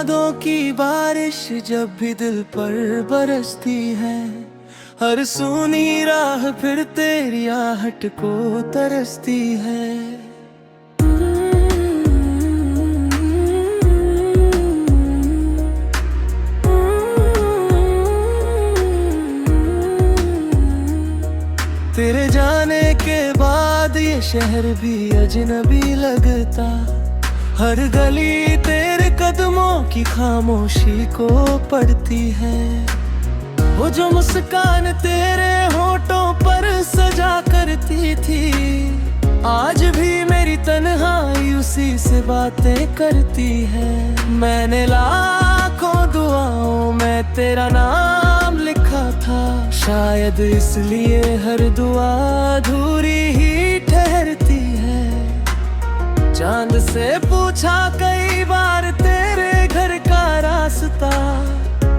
यादों की बारिश जब भी दिल पर बरसती है, हर सूनी राह फिर तेरी आहट को तरसती है। तेरे जाने के बाद ये शहर भी अजनबी लगता, हर गली तेरे कदमों की खामोशी को पड़ती है। वो जो मुस्कान तेरे होठों पर सजा करती थी, आज भी मेरी तन्हाई उसी से बातें करती है। मैंने लाखों दुआओं में तेरा नाम लिखा था, शायद इसलिए हर दुआ अधूरी ही ठहरती है। चांद से पूछा कई बार तेरे घर का रास्ता,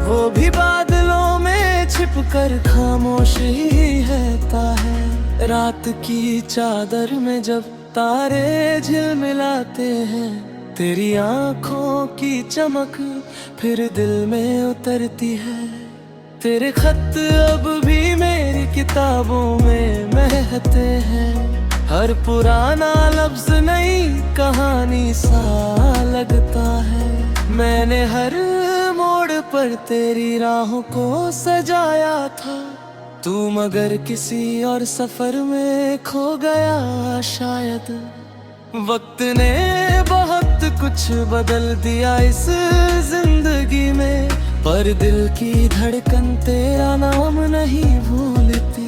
वो भी बादलों में छिपकर खामोश ही रहता है। रात की चादर में जब तारे झिलमिलाते हैं, तेरी आंखों की चमक फिर दिल में उतरती है। तेरे खत अब भी मेरी किताबों में महकते हैं, हर पुराना लफ्ज नई कहानी सा लगता है। मैंने हर मोड़ पर तेरी राहों को सजाया था, तू मगर किसी और सफर में खो गया शायद। वक्त ने बहुत कुछ बदल दिया इस जिंदगी में, पर दिल की धड़कन तेरा नाम नहीं भूलती।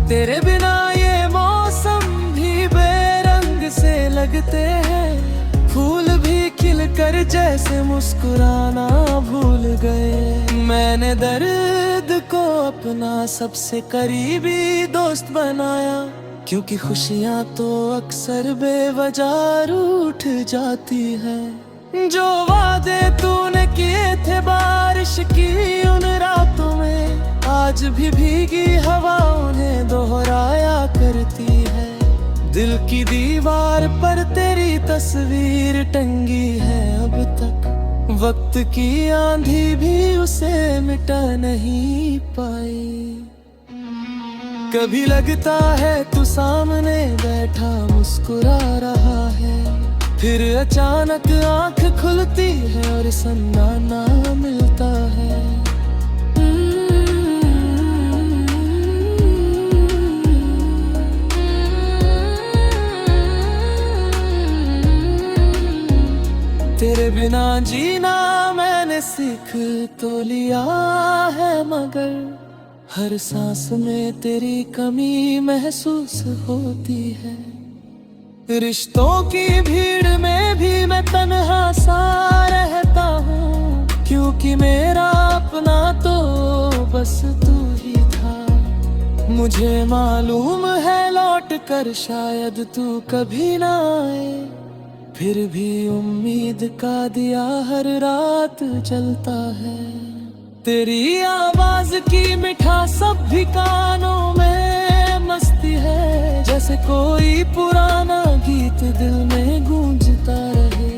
तेरे बिना ये मौसम भी बेरंग से लगते हैं, फूल भी खिलकर जैसे मुस्कुराना भूल गए। मैंने दर्द को अपना सबसे करीबी दोस्त बनाया, क्योंकि खुशियाँ तो अक्सर बेवजह रूठ जाती है। जो वादे तूने किए थे बारिश की उन रातों में, आज भी भीगी हवा उन्हें दोहराया करती है। दिल की दीवार पर तेरी तस्वीर टंगी है अब तक, वक्त की आंधी भी उसे मिटा नहीं पाई। कभी लगता है तू सामने बैठा मुस्कुरा रहा है, फिर अचानक आंख खुलती है और सन्नाटा मिलता है। तेरे बिना जीना मैंने सीख तो लिया है, मगर हर सांस में तेरी कमी महसूस होती है। रिश्तों की भीड़ में भी मैं तन्हा सा रहता हूँ, क्योंकि मेरा अपना तो बस तू ही था। मुझे मालूम है लौट कर शायद तू कभी ना आए, फिर भी उम्मीद का दिया हर रात जलता है। तेरी आवाज की मिठास सब भी कानों में मस्ती है, जैसे कोई पुराना गीत दिल में गूंजता रहे।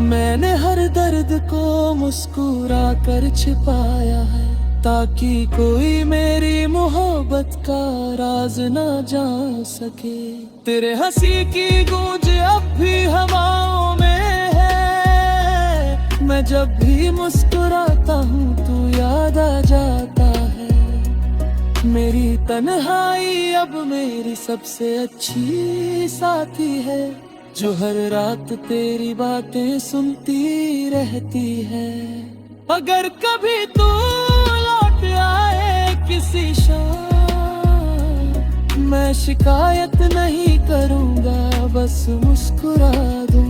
मैंने हर दर्द को मुस्कुरा कर छिपाया है, ताकि कोई मेरी मोहब्बत का राज ना जान सके। तेरे हंसी की गूंज अब भी हवाओं में है, मैं जब भी मुस्कुराता हूँ तू याद आ जाता है। मेरी तन्हाई अब मेरी सबसे अच्छी साथी है, जो हर रात तेरी बातें सुनती रहती है। अगर कभी तू लौट आए किसी शाम, मैं शिकायत नहीं करूँगा, बस मुस्कुरा दूँ।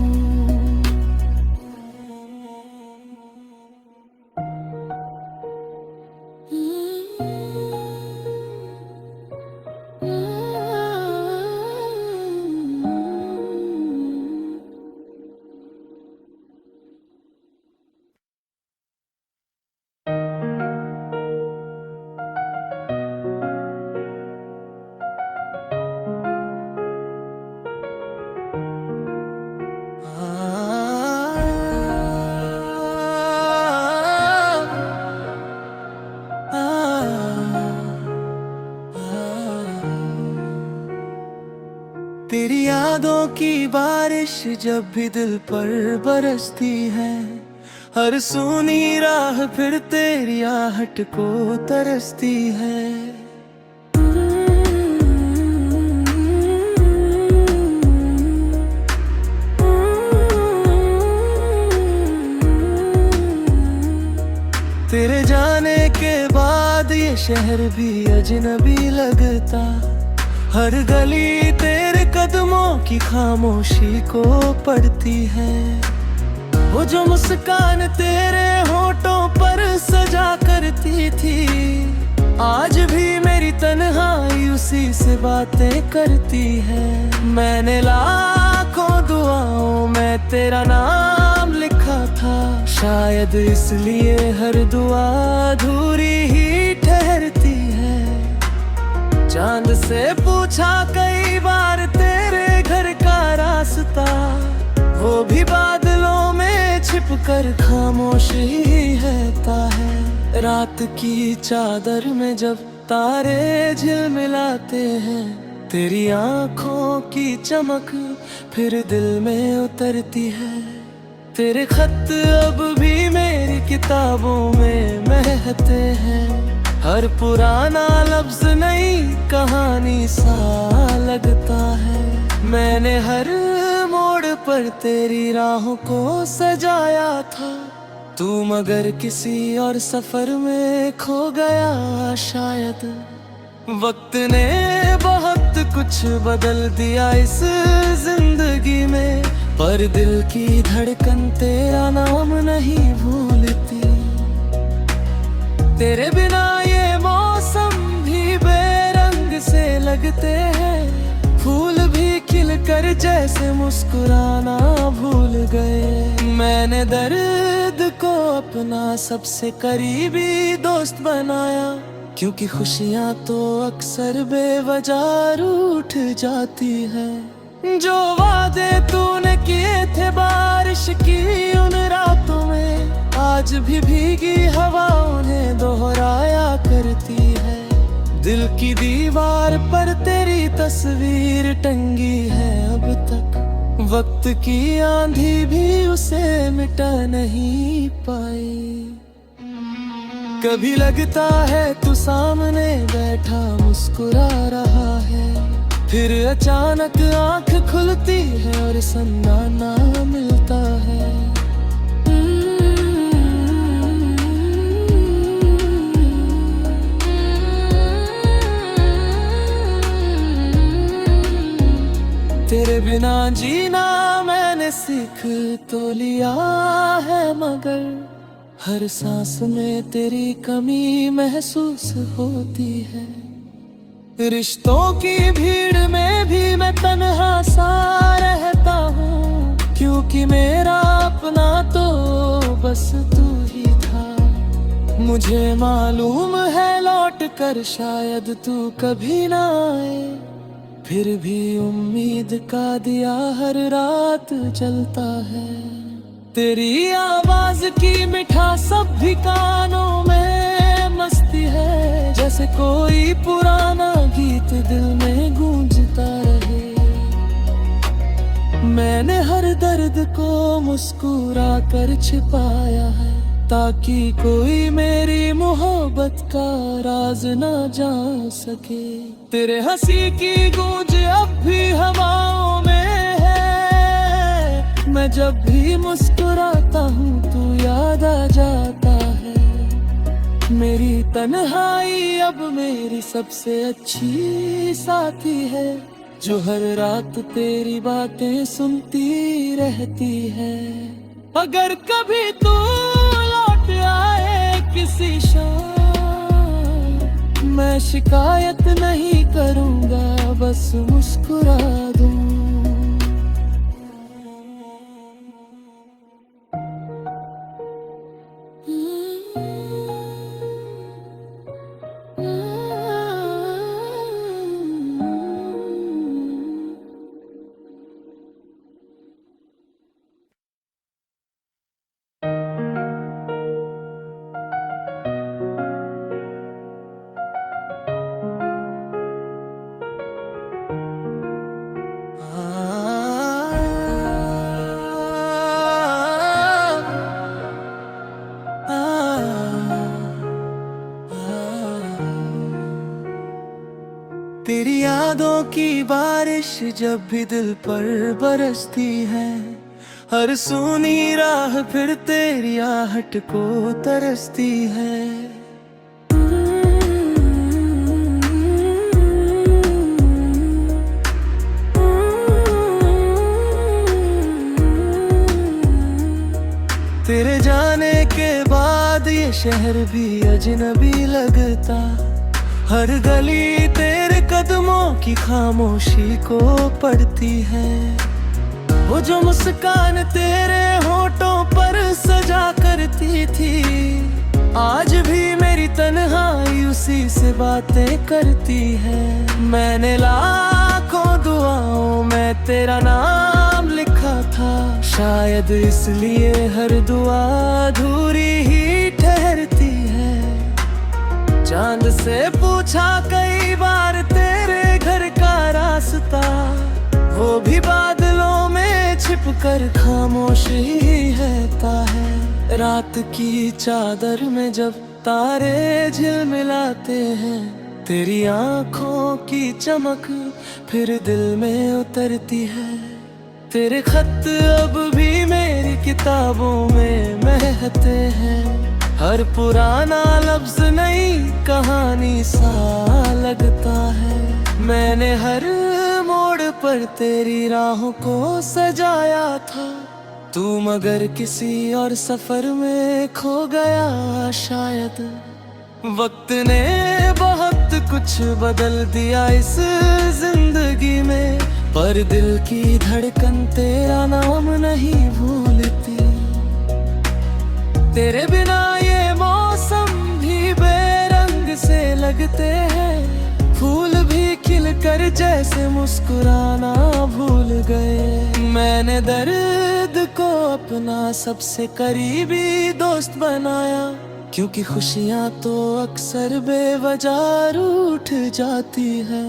तेरी यादों की बारिश जब भी दिल पर बरसती है, हर सूनी राह फिर तेरी आहट को तरसती है। तेरे जाने के बाद ये शहर भी अजनबी लगता, हर गली तेरे कदमों की खामोशी को पढ़ती है। वो जो मुस्कान तेरे होठों पर सजा करती थी, आज भी मेरी तन्हाई उसी से बातें करती है। मैंने लाखों दुआओं में तेरा नाम लिखा था, शायद इसलिए हर दुआ अधूरी ही ठहरती है। चांद से पूछा कई बार तेरे घर का रास्ता, वो भी बादलों में छिपकर खामोश ही रहता है। रात की चादर में जब तारे झिलमिलाते हैं, तेरी आंखों की चमक फिर दिल में उतरती है। तेरे खत अब भी मेरी किताबों में महकते हैं, हर पुराना लफ्ज नई कहानी सा लगता है। मैंने हर मोड़ पर तेरी राहों को सजाया था, तू मगर किसी और सफर में खो गया शायद। वक्त ने बहुत कुछ बदल दिया इस जिंदगी में, पर दिल की धड़कन तेरा नाम नहीं भूलती। तेरे बिना ये मौसम भी बेरंग से लगते हैं, फूल भी खिलकर जैसे मुस्कुराना भूल गए। मैंने दर्द को अपना सबसे करीबी दोस्त बनाया, क्योंकि खुशियां तो अक्सर बेवजह रूठ जाती हैं। जो वादे तूने किए थे बारिश की उन रातों में, आज भी भीगी हवा उन्हें दोहराया करती है। दिल की दीवार पर तेरी तस्वीर टंगी है अब तक, वक्त की आंधी भी उसे मिटा नहीं पाई। कभी लगता है तू सामने बैठा मुस्कुरा रहा है, फिर अचानक आंख खुलती है और सन्ना ना मिलता है। तेरे बिना जीना मैंने सीख तो लिया है, मगर हर सांस में तेरी कमी महसूस होती है। रिश्तों की भीड़ में भी मैं तन्हा सा रहता हूँ, क्योंकि मेरा अपना तो बस तू ही था। मुझे मालूम है लौट कर शायद तू कभी ना आए, फिर भी उम्मीद का दिया हर रात जलता है। तेरी आवाज की मिठास सब भी कानों में मस्ती है, जैसे कोई पुराना गीत दिल में गूंजता रहे। मैंने हर दर्द को मुस्कुरा कर छिपाया है, ताकि कोई मेरी मोहब्बत का राज ना जान सके। तेरे हंसी की गूंज अब भी हवाओं में है, मैं जब भी मुस्कुराता हूँ तू याद आ जाता है। मेरी तन्हाई अब मेरी सबसे अच्छी साथी है, जो हर रात तेरी बातें सुनती रहती है। अगर कभी तू लौट आए किसी शाम, मैं शिकायत नहीं करूँगा, बस मुस्कुरा दूँ। तेरी यादों की बारिश जब भी दिल पर बरसती है, हर सूनी राह फिर तेरी आहट को तरसती है। तेरे जाने के बाद ये शहर भी अजनबी लगता, हर गली तेरे कदमों की खामोशी को पड़ती है। वो जो मुस्कान तेरे होठों पर सजा करती थी, आज भी मेरी तन्हाई उसी से बातें करती है। मैंने लाखों दुआओं में तेरा नाम लिखा था, शायद इसलिए हर दुआ अधूरी ही ठहरती है। चांद से पूछा कई बार तेरे घर का रास्ता, वो भी बादलों में छिप कर खामोश ही रहता है। रात की चादर में जब तारे झिलमिलाते हैं, तेरी आंखों की चमक फिर दिल में उतरती है। तेरे खत अब भी मेरी किताबों में महकते हैं, हर पुराना लफ्ज नई कहानी सा लगता है। मैंने हर मोड़ पर तेरी राहों को सजाया था, तू मगर किसी और सफर में खो गया शायद। वक्त ने बहुत कुछ बदल दिया इस जिंदगी में, पर दिल की धड़कन तेरा नाम नहीं भूलती। तेरे बिना ये मौसम भी बेरंग से लगते हैं, फूल भी खिलकर जैसे मुस्कुराना भूल गए। मैंने दर्द को अपना सबसे करीबी दोस्त बनाया, क्योंकि खुशियाँ तो अक्सर बेवजह रूठ जाती है।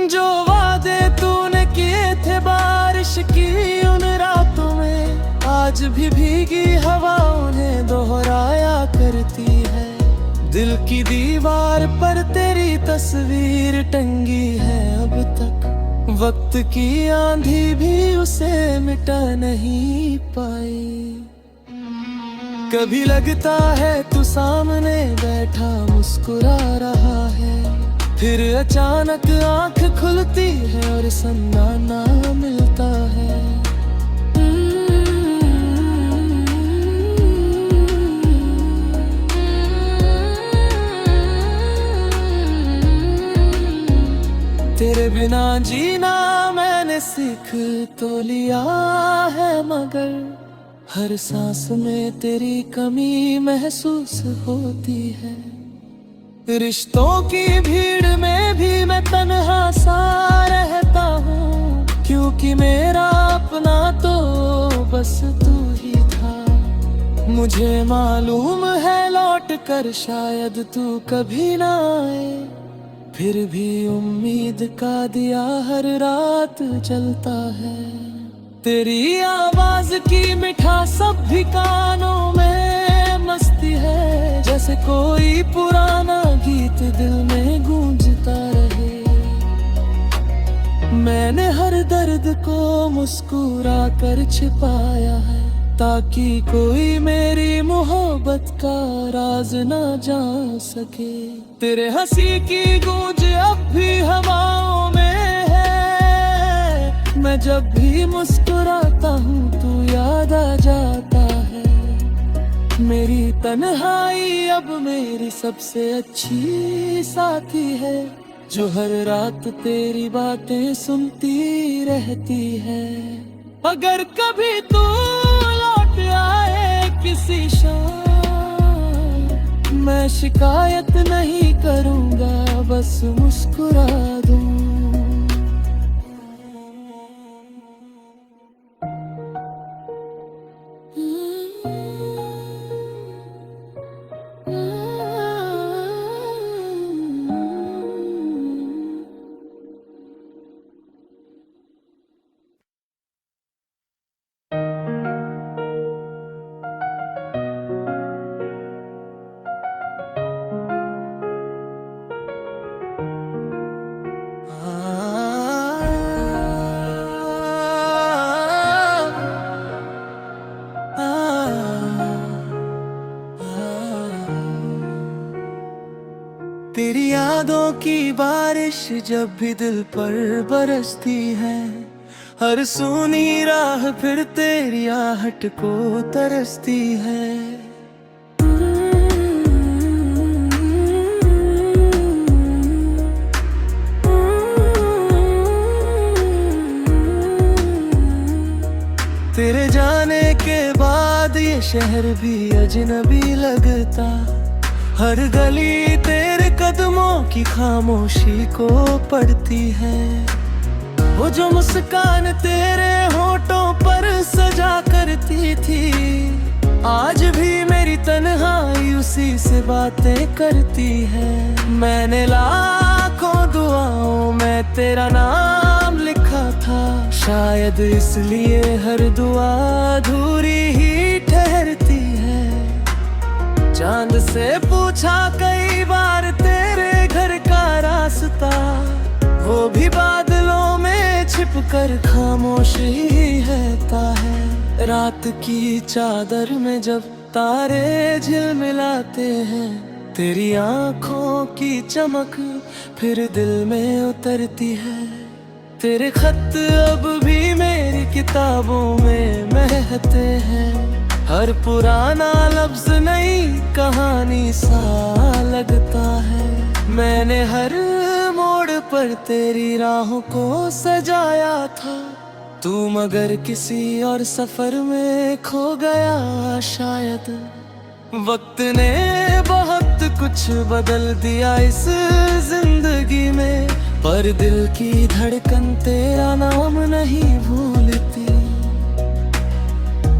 जो वादे तूने किए थे बारिश की उन रातों में, आज भी भीगी हवा उन्हें दोहराया करती है। दिल की दीवार पर तेरी तस्वीर टंगी है अब तक, वक्त की आंधी भी उसे मिटा नहीं पाई। कभी लगता है तू सामने बैठा मुस्कुरा रहा है, फिर अचानक आंख खुलती है और संदाना मिलता है। तेरे बिना जीना मैंने सीख तो लिया है, मगर हर सांस में तेरी कमी महसूस होती है। रिश्तों की भीड़ में भी मैं तन्हा सा रहता हूँ, क्योंकि मेरा अपना तो बस तू ही था। मुझे मालूम है लौट कर शायद तू कभी ना आए, फिर भी उम्मीद का दिया हर रात जलता है। तेरी आवाज की मिठास सब भी कानों में मस्ती है, जैसे कोई पुराना गीत दिल में गूंजता रहे। मैंने हर दर्द को मुस्कुरा कर छिपाया है, ताकि कोई मेरी मोहब्बत का राज ना जान सके। तेरे हंसी की गूंज अब भी हवाओं में है, मैं जब भी मुस्कुराता हूँ तू याद आ जाता है। मेरी तन्हाई अब मेरी सबसे अच्छी साथी है, जो हर रात तेरी बातें सुनती रहती है। अगर कभी तू लौट आए किसी शाम, मैं शिकायत नहीं करूँगा, बस मुस्कुरा दूँ। तेरी यादों की बारिश जब भी दिल पर बरसती है, हर सूनी राह फिर तेरी आहट को तरसती है। तेरे जाने के बाद ये शहर भी अजनबी लगता, हर गली तेरे कदमों की खामोशी को पढ़ती है। वो जो मुस्कान तेरे होठों पर सजा करती थी, आज भी मेरी तन्हाई उसी से बातें करती है। मैंने लाखों दुआओं में तेरा नाम लिखा था, शायद इसलिए हर दुआ अधूरी ही ठहरती है। चांद से पूछा कई बार तेरे घर का रास्ता, वो भी बादलों में छिपकर खामोश ही रहता है। रात की चादर में जब तारे झिलमिलाते हैं, तेरी आंखों की चमक फिर दिल में उतरती है। तेरे खत अब भी मेरी किताबों में महकते हैं, हर पुराना लफ्ज नई कहानी सा लगता है। मैंने हर मोड़ पर तेरी राहों को सजाया था, तू मगर किसी और सफर में खो गया शायद। वक्त ने बहुत कुछ बदल दिया इस जिंदगी में, पर दिल की धड़कन तेरा नाम नहीं भूलती।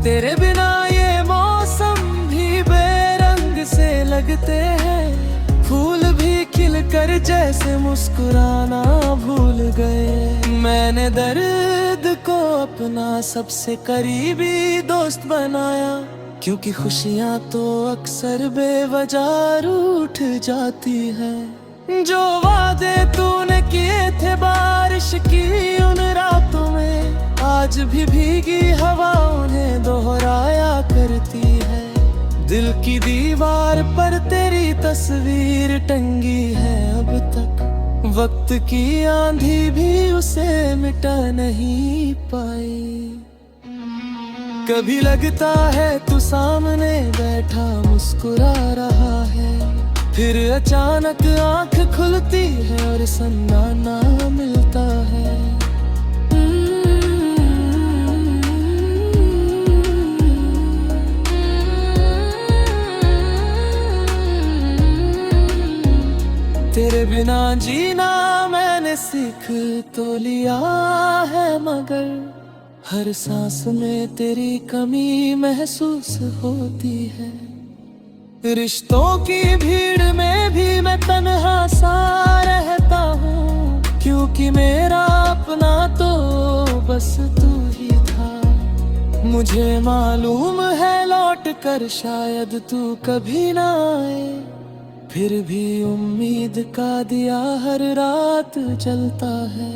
तेरे बिना ये मौसम भी बेरंग से लगते हैं, फूल भी खिलकर जैसे मुस्कुराना भूल गए। मैंने दर्द को अपना सबसे करीबी दोस्त बनाया, क्योंकि खुशियां तो अक्सर बेवजह रूठ जाती है। जो वादे तूने किए थे बारिश की उन रातों में, आज भी भीगी हवा उन्हें दोहराया करती है। दिल की दीवार पर तेरी तस्वीर टंगी है अब तक, वक्त की आंधी भी उसे मिटा नहीं पाई। कभी लगता है तू सामने बैठा मुस्कुरा रहा है, फिर अचानक आंख खुलती है और सन्ना ना मिलता है। तेरे बिना जीना मैंने सीख तो लिया है, मगर हर सांस में तेरी कमी महसूस होती है। रिश्तों की भीड़ में भी मैं तन्हा सा रहता हूँ, क्योंकि मेरा अपना तो बस तू ही था। मुझे मालूम है लौट कर शायद तू कभी ना आए, फिर भी उम्मीद का दिया हर रात जलता है।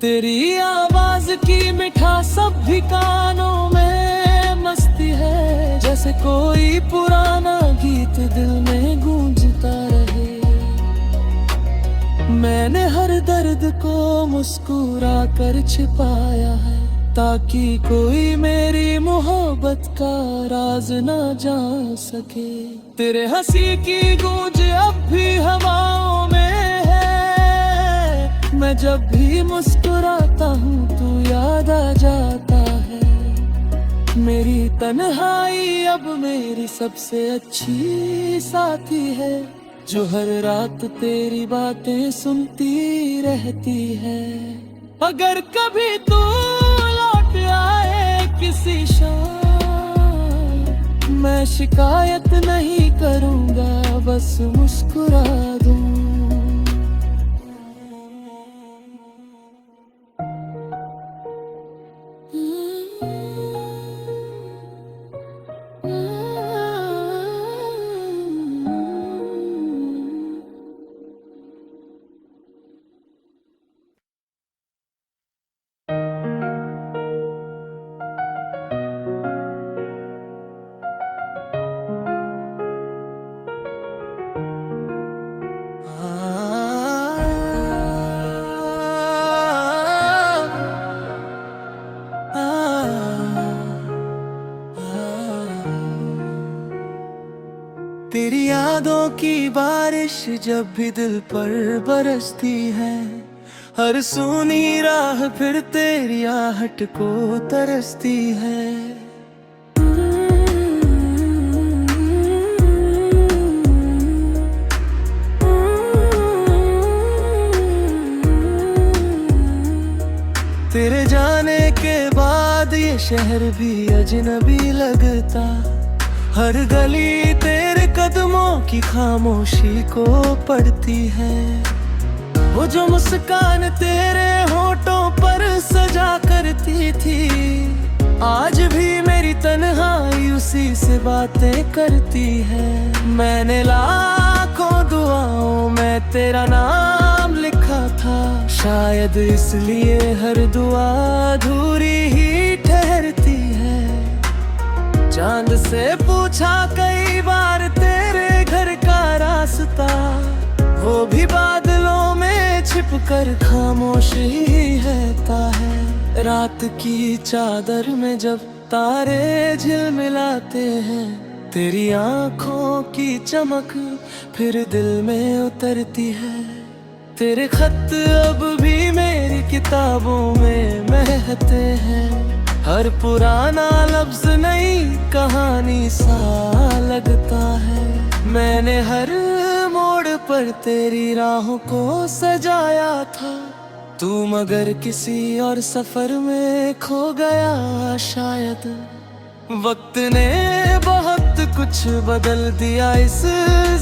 तेरी आवाज की मिठास सब भी कानों में मस्ती है, जैसे कोई पुराना गीत दिल में गूंजता रहे। मैंने हर दर्द को मुस्कुरा कर छिपाया है, ताकि कोई मेरी मोहब्बत का राज ना जान सके। तेरे हंसी की गूंज अब भी हवाओं में है, मैं जब भी मुस्कुराता हूँ तू याद आ जाता है। मेरी तन्हाई अब मेरी सबसे अच्छी साथी है, जो हर रात तेरी बातें सुनती रहती है। अगर कभी तू लौट आए किसी शाम, मैं शिकायत नहीं करूँगा, बस मुस्कुरा दूँ। यादों की बारिश जब भी दिल पर बरसती है, हर सूनी राह फिर तेरी आहट को तरसती है। तेरे जाने के बाद ये शहर भी अजनबी लगता, हर गली तेरे कदमों की खामोशी को पड़ती है। वो जो मुस्कान तेरे होठों पर सजा करती थी, आज भी मेरी तन्हाई उसी से बातें करती है। मैंने लाखों दुआओं में तेरा नाम लिखा था, शायद इसलिए हर दुआ अधूरी ही ठहरती है। चांद से पूछा कई बार तेरे घर का रास्ता, वो भी बादलों में छिपकर खामोश ही रहता है। रात की चादर में जब तारे झिलमिलाते हैं, तेरी आंखों की चमक फिर दिल में उतरती है। तेरे खत अब भी मेरी किताबों में महकते हैं, हर पुराना लफ्ज नई कहानी सा लगता है। मैंने हर मोड़ पर तेरी राहों को सजाया था, तू मगर किसी और सफर में खो गया शायद। वक्त ने बहुत कुछ बदल दिया इस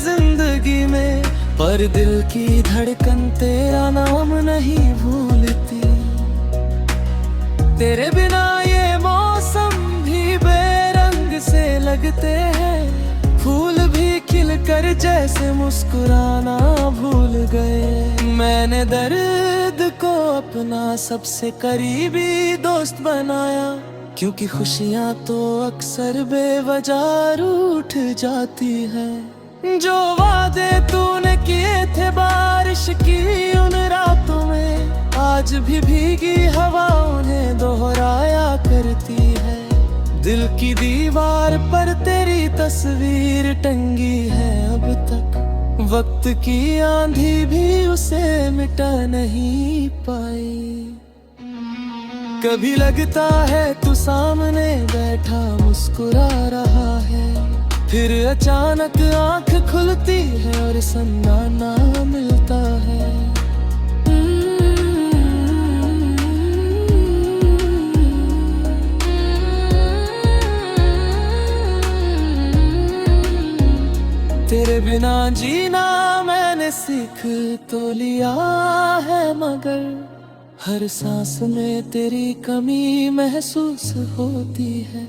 जिंदगी में, पर दिल की धड़कन तेरा नाम नहीं भूलती। तेरे बिना ये मौसम भी बेरंग से लगते हैं, फूल भी खिलकर जैसे मुस्कुराना भूल गए। मैंने दर्द को अपना सबसे करीबी दोस्त बनाया, क्योंकि खुशियां तो अक्सर बेवजह रूठ जाती है। जो वादे तूने किए थे बारिश की उन रातों में, आज भी भीगी हवा उन्हें दोहराया करती है। दिल की दीवार पर तेरी तस्वीर टंगी है अब तक, वक्त की आंधी भी उसे मिटा नहीं पाई। कभी लगता है तू सामने बैठा मुस्कुरा रहा है, फिर अचानक आंख खुलती है और सन्नाटा मिलता है। तेरे बिना जीना मैंने सीख तो लिया है, मगर हर सांस में तेरी कमी महसूस होती है।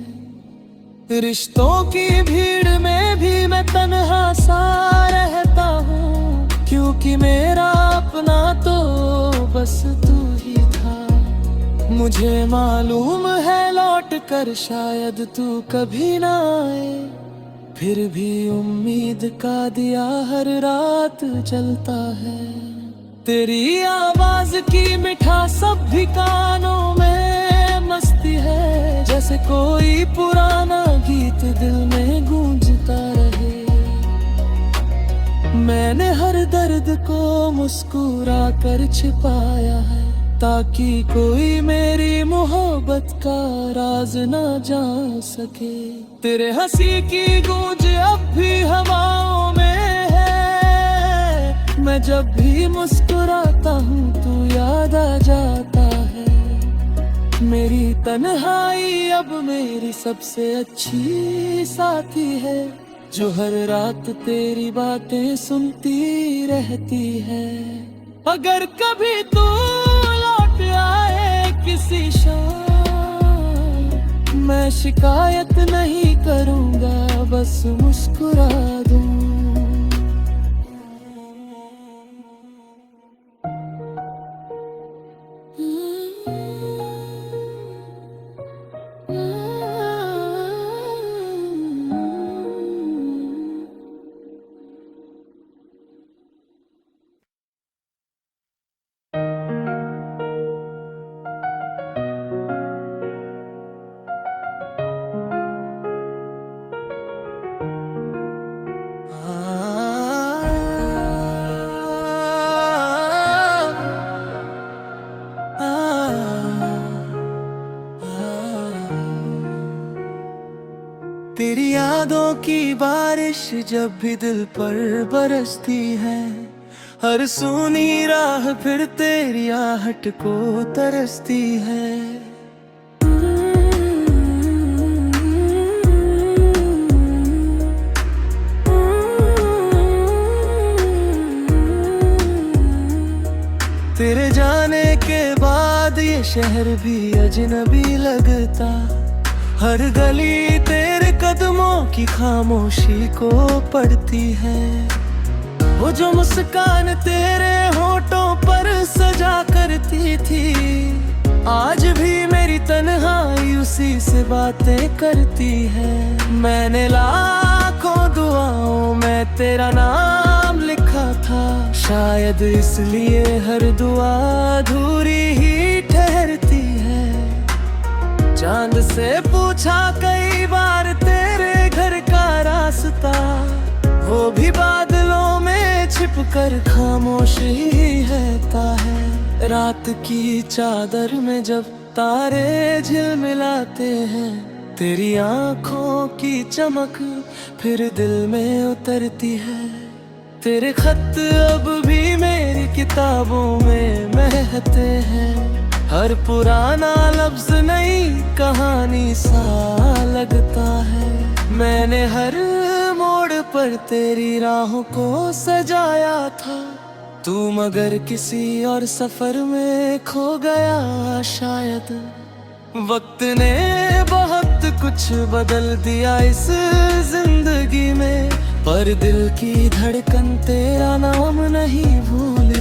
रिश्तों की भीड़ में भी मैं तन्हा सा रहता हूँ, क्योंकि मेरा अपना तो बस तू ही था। मुझे मालूम है लौट कर शायद तू कभी ना आए, फिर भी उम्मीद का दिया हर रात जलता है। तेरी आवाज की मिठास सब भी कानों में मस्ती है, जैसे कोई पुराना गीत दिल में गूंजता रहे। मैंने हर दर्द को मुस्कुरा कर छिपाया है, ताकि कोई मेरी मोहब्बत का राज ना जान सके। तेरे हंसी की गूंज अब भी हवाओं में है, मैं जब भी मुस्कुराता हूँ तू याद आ जाता है। मेरी तन्हाई अब मेरी सबसे अच्छी साथी है, जो हर रात तेरी बातें सुनती रहती है। अगर कभी तू लौट आए किसी शाम, मैं शिकायत नहीं करूँगा, बस मुस्कुरा दूँ। यादों की बारिश जब भी दिल पर बरसती है, हर सूनी राह फिर तेरी आहट को तरसती है। तेरे जाने के बाद ये शहर भी अजनबी लगता, हर गली तेरे कदमों की खामोशी को पड़ती है। वो जो मुस्कान तेरे होठों पर सजा करती थी, आज भी मेरी तन्हाई उसी से बातें करती है। मैंने लाखों दुआओं में तेरा नाम लिखा था, शायद इसलिए हर दुआ अधूरी ही ठहरती है। चांद से पूछा कई बार तेरे घर का रास्ता, वो भी बादलों में छिपकर खामोश ही रहता है। रात की चादर में जब तारे झिलमिलाते हैं, तेरी आंखों की चमक फिर दिल में उतरती है। तेरे खत अब भी मेरी किताबों में महकते हैं, हर पुराना लफ्ज नई कहानी सा लगता है। मैंने हर मोड़ पर तेरी राहों को सजाया था, तू मगर किसी और सफर में खो गया शायद। वक्त ने बहुत कुछ बदल दिया इस जिंदगी में, पर दिल की धड़कन तेरा नाम नहीं भूल